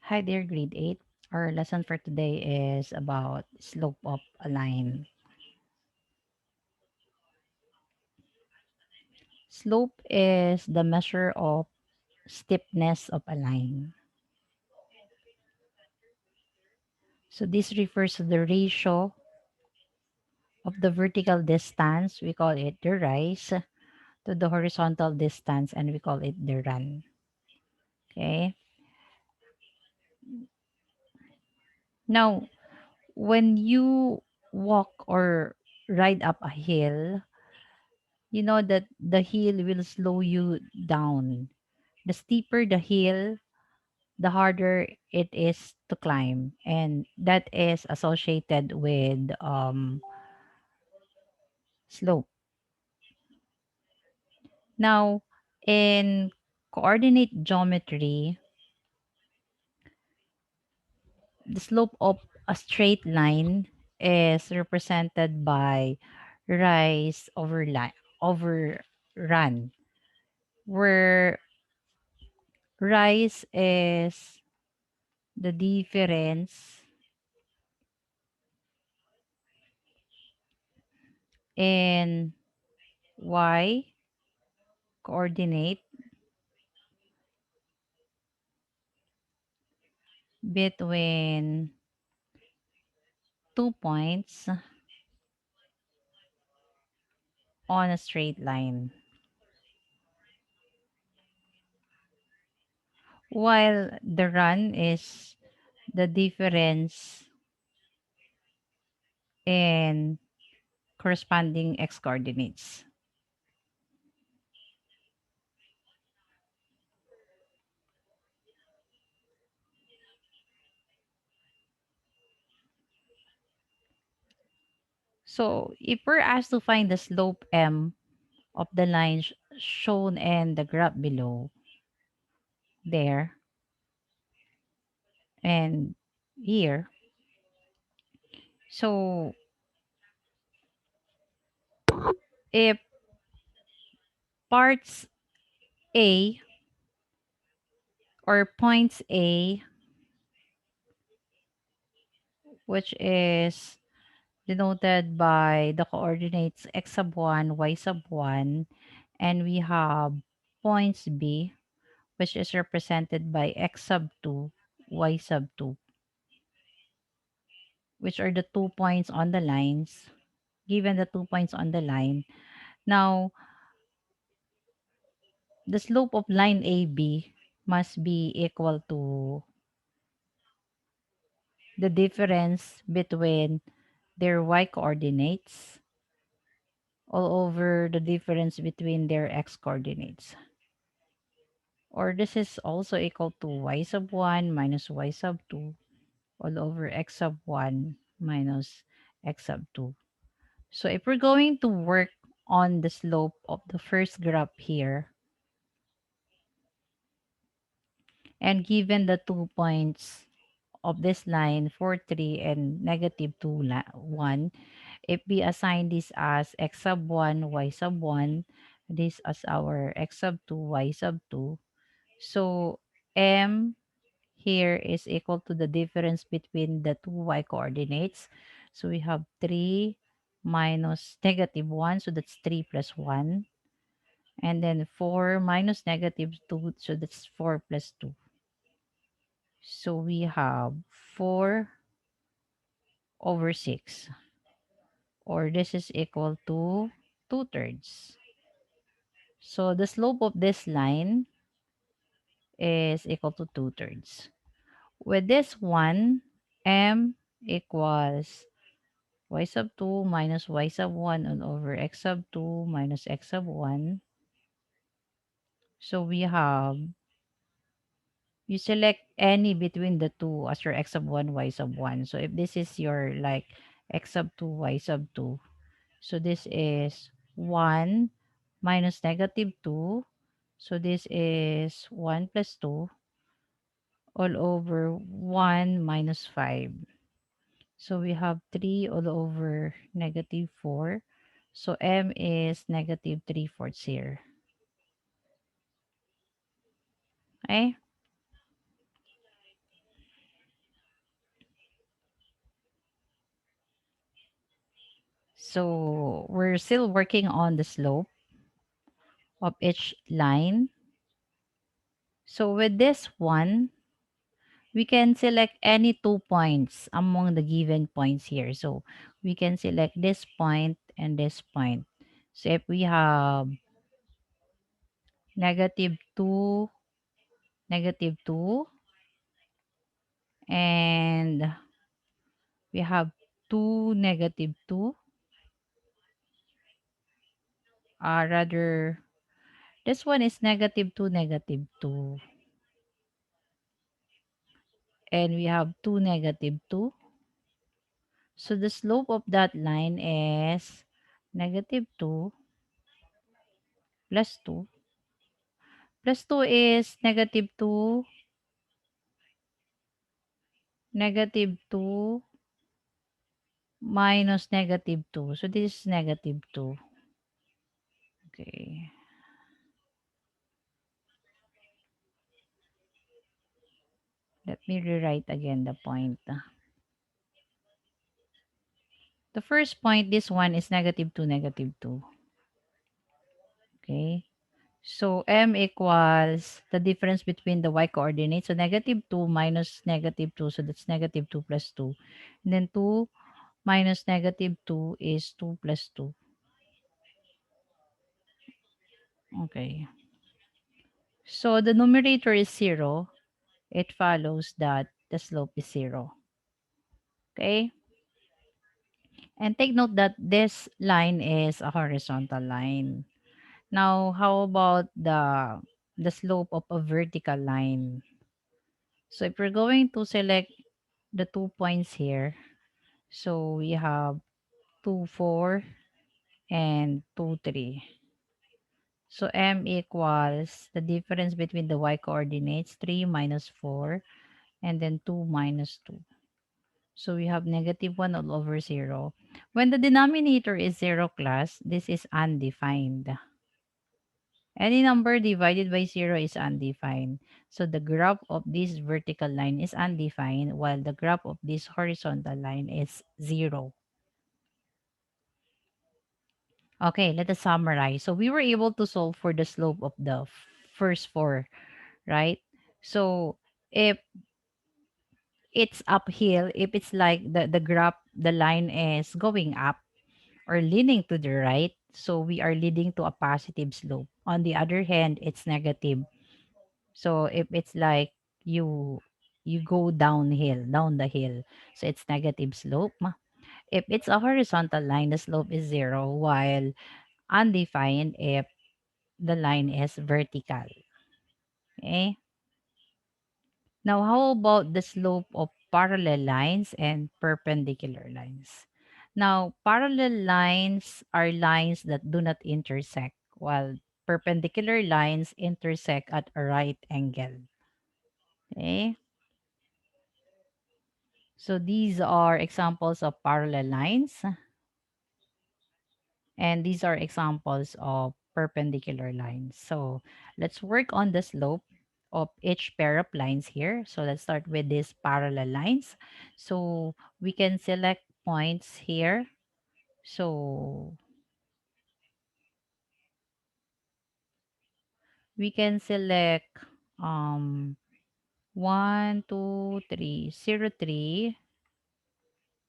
Hi there, grade 8. Our lesson for today is about slope of a line. Slope is the measure of steepness of a line. So this refers to the ratio of the vertical distance, we call it the rise, to the horizontal distance, and we call it the run. Okay. Now, when you walk or ride up a hill, you know that the hill will slow you down. The steeper the hill, the harder it is to climb, and that is associated with slope. Now, in coordinate geometry, the slope of a straight line is represented by rise over line over run, where rise is the difference in y coordinate between 2 points on a straight line, while the run is the difference in corresponding x coordinates. So if we're asked to find the slope m of the line shown in the graph below, there and here, so if parts A or points A, which is denoted by the coordinates x sub 1, y sub 1, and we have points B, which is represented by x sub 2, y sub 2, which are the 2 points on the lines. Given the 2 points on the line, now the slope of line AB must be equal to the difference between their y coordinates all over the difference between their x coordinates. Or this is also equal to y sub 1 minus y sub 2 all over x sub 1 minus x sub 2. So if we're going to work on the slope of the first graph here, and given the 2 points of this line, 4, 3, and negative 2, 1, if we assign this as x sub 1, y sub 1, this as our x sub 2, y sub 2, so m here is equal to the difference between the two y coordinates. So we have 3 minus negative 1, so that's 3 plus 1. And then 4 minus negative 2, so that's 4 plus 2. So we have 4 over 6, or this is equal to 2/3. So the slope of this line is equal to 2/3. With this one, m equals y sub 2 minus y sub 1 all over x sub 2 minus x sub 1. So we have, you select any between the two as your x sub 1, y sub 1. So if this is your like x sub 2, y sub 2, so this is 1 minus negative 2. So this is 1 plus 2 all over 1 minus 5. So we have 3 all over negative 4. So m is negative 3/4 here. Okay? So we're still working on the slope of each line. So with this one, we can select any 2 points among the given points here. So we can select this point and this point. So if we have negative 2, negative 2, and we have 2, negative 2, rather, this one is negative 2, negative 2, and we have 2, negative 2. So the slope of that line is negative 2 plus 2. Plus 2 is negative 2, negative 2 minus negative 2. So this is negative 2. Okay. Let me rewrite again the point. The first point, this one is negative 2, negative 2. Okay. So m equals the difference between the y coordinates. So negative 2 minus negative 2. So that's negative 2 plus 2. And then 2 minus negative 2 is 2 plus 2. Okay. So the numerator is 0. It follows that the slope is 0. Okay. And take note that this line is a horizontal line. Now, how about the slope of a vertical line? So if we're going to select the 2 points here, so we have 2, 4 and 2, 3. So m equals the difference between the y coordinates, 3 minus 4, and then 2 minus 2. So we have negative 1 all over 0. When the denominator is 0 class, this is undefined. Any number divided by 0 is undefined. So the graph of this vertical line is undefined while the graph of this horizontal line is 0. Okay, let us summarize. So we were able to solve for the slope of the first four, right? So if it's uphill, if it's like the graph, the line is going up or leaning to the right, so we are leading to a positive slope. On the other hand, it's negative. So if it's like you you go downhill, down the hill, so it's negative slope. If it's a horizontal line, the slope is 0, while undefined if the line is vertical. Okay? Now, how about the slope of parallel lines and perpendicular lines? Now, parallel lines are lines that do not intersect, while perpendicular lines intersect at a right angle. Okay? So these are examples of parallel lines, and these are examples of perpendicular lines. So let's work on the slope of each pair of lines here. So let's start with these parallel lines. So we can select points here. So we can select um 1, 2, 3, 0, 3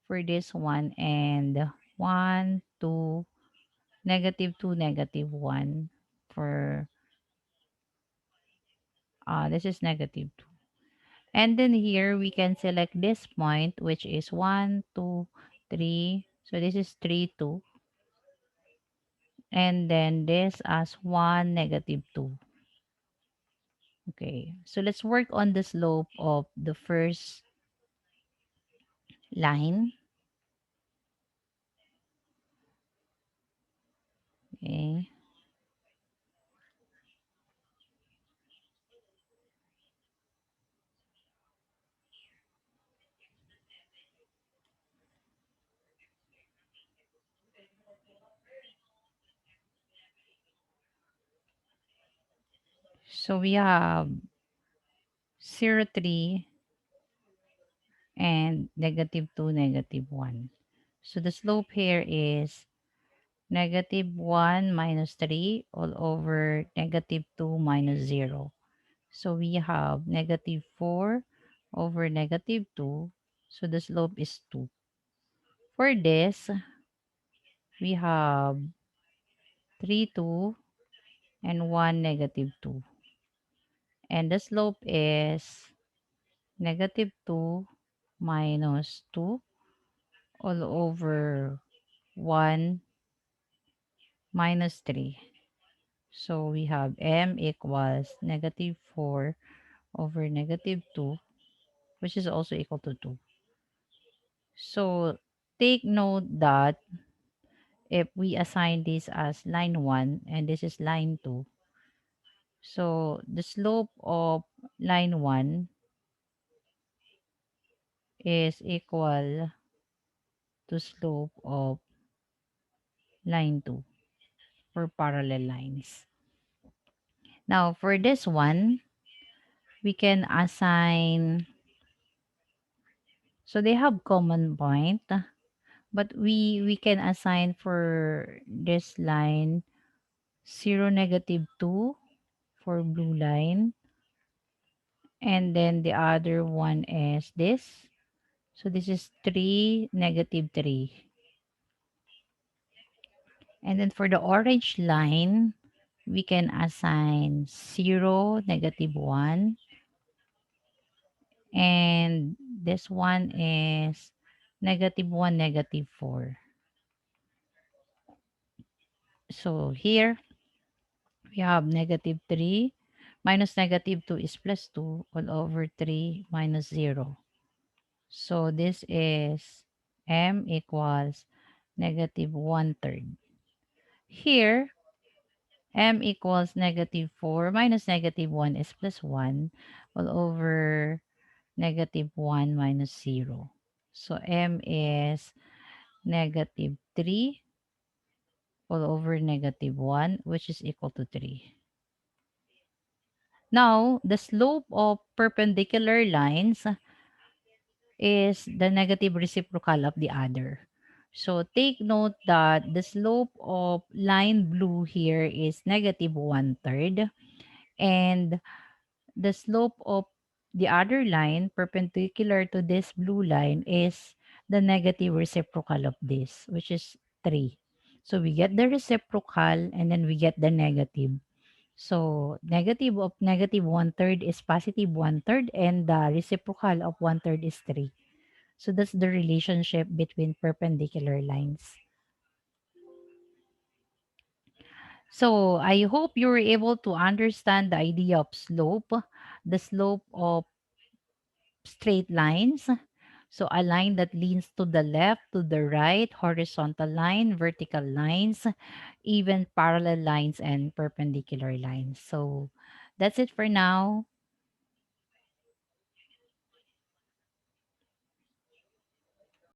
for this one, and 1, 2, negative 2, negative 1 for this is negative 2. And then here we can select this point, which is 1, 2, 3. So this is 3, 2. And then this as 1, negative 2. Okay. So let's work on the slope of the first line. Okay. So we have 0, 3 and negative 2, negative 1. So the slope here is negative 1 minus 3 all over negative 2 minus 0. So we have negative 4 over negative 2. So the slope is 2. For this, we have 3, 2, and 1, negative 2. And the slope is negative 2 minus 2 all over 1 minus 3. So we have m equals negative 4 over negative 2, which is also equal to 2. So take note that if we assign this as line 1 and this is line 2, so the slope of line 1 is equal to slope of line 2 for parallel lines. Now, for this one, we can assign, so they have common point, but we can assign for this line 0, negative 2 for blue line. And then the other one is this. So this is 3, negative 3. And then for the orange line, we can assign 0, negative 1. And this one is negative 1, negative 4. So here we have negative 3 minus negative 2 is plus 2 all over 3 minus 0. So this is m equals negative 1/3. Here, m equals negative 4 minus negative 1 is plus 1 all over negative 1 minus 0. So m is negative 3 all over negative 1, which is equal to 3. Now, the slope of perpendicular lines is the negative reciprocal of the other. So take note that the slope of line blue here is negative 1/3, and the slope of the other line perpendicular to this blue line is the negative reciprocal of this, which is 3. So we get the reciprocal and then we get the negative. So negative of negative 1/3 is positive 1/3 and the reciprocal of 1/3 is 3. So that's the relationship between perpendicular lines. So I hope you were able to understand the idea of slope, the slope of straight lines. So a line that leans to the left, to the right, horizontal line, vertical lines, even parallel lines and perpendicular lines. So that's it for now.